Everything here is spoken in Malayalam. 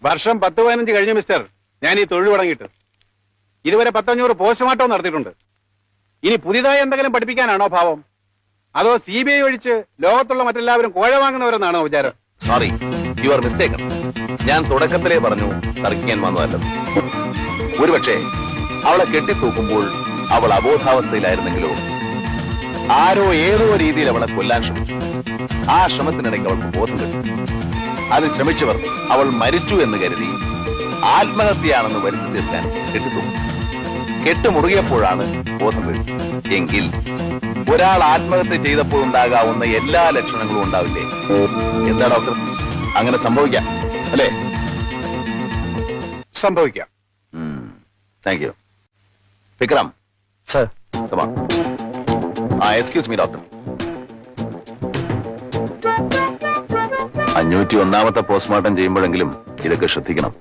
വർഷം 10-15 കഴിഞ്ഞു മിസ്റ്റർ. ഞാൻ ഈ തൊഴിൽ തുടങ്ങിയിട്ട് ഇതുവരെ 500 പോസ്റ്റ്മോർട്ടം നടത്തിയിട്ടുണ്ട്. ഇനി പുതിയതായി എന്തെങ്കിലും പഠിപ്പിക്കാനാണോ ഭാവം? അതോ CBI ഒഴിച്ച് ലോകത്തുള്ള മറ്റെല്ലാവരും കോഴ വാങ്ങുന്നവരെന്നാണോ വിചാരം? Sorry, you are mistaken. ഞാൻ തുടക്കത്തിലേ പറഞ്ഞു തർക്കിക്കാൻ വന്നതല്ലെന്ന്. ഒരുപക്ഷെ അവളെ കെട്ടിത്തൂക്കുമ്പോൾ അവൾ അബോധാവസ്ഥയിലായിരുന്നെങ്കിലോ ആരോ ഏതോ രീതിയിൽ അവളെ കൊല്ലാൻ ശ്രമിച്ചു. ആ ശ്രമത്തിനിടയ്ക്ക് അവൾക്ക് ബോധം കിട്ടി. അതിൽ ശ്രമിച്ചവർ അവൾ മരിച്ചു എന്ന് കരുതി ആത്മഹത്യയാണെന്ന് വരുത്തി തീർക്കാൻ കെട്ടിത്തൂക്കും. കെട്ടുമുറുകിയപ്പോഴാണ് ബോധം വീഴും. എങ്കിൽ ഒരാൾ ആത്മഹത്യ ചെയ്തപ്പോഴുണ്ടാകാവുന്ന എല്ലാ ലക്ഷണങ്ങളും ഉണ്ടാവില്ലേ? എന്താ ഡോക്ടർ, അങ്ങനെ സംഭവിക്കാം അല്ലേ? സംഭവിക്കാം. Thank you. Vikram sir. Excuse me doctor. 501ാമത്തെ പോസ്റ്റ്മോർട്ടം ചെയ്യുമ്പോഴെങ്കിലും ഇതൊക്കെ ശ്രദ്ധിക്കണം.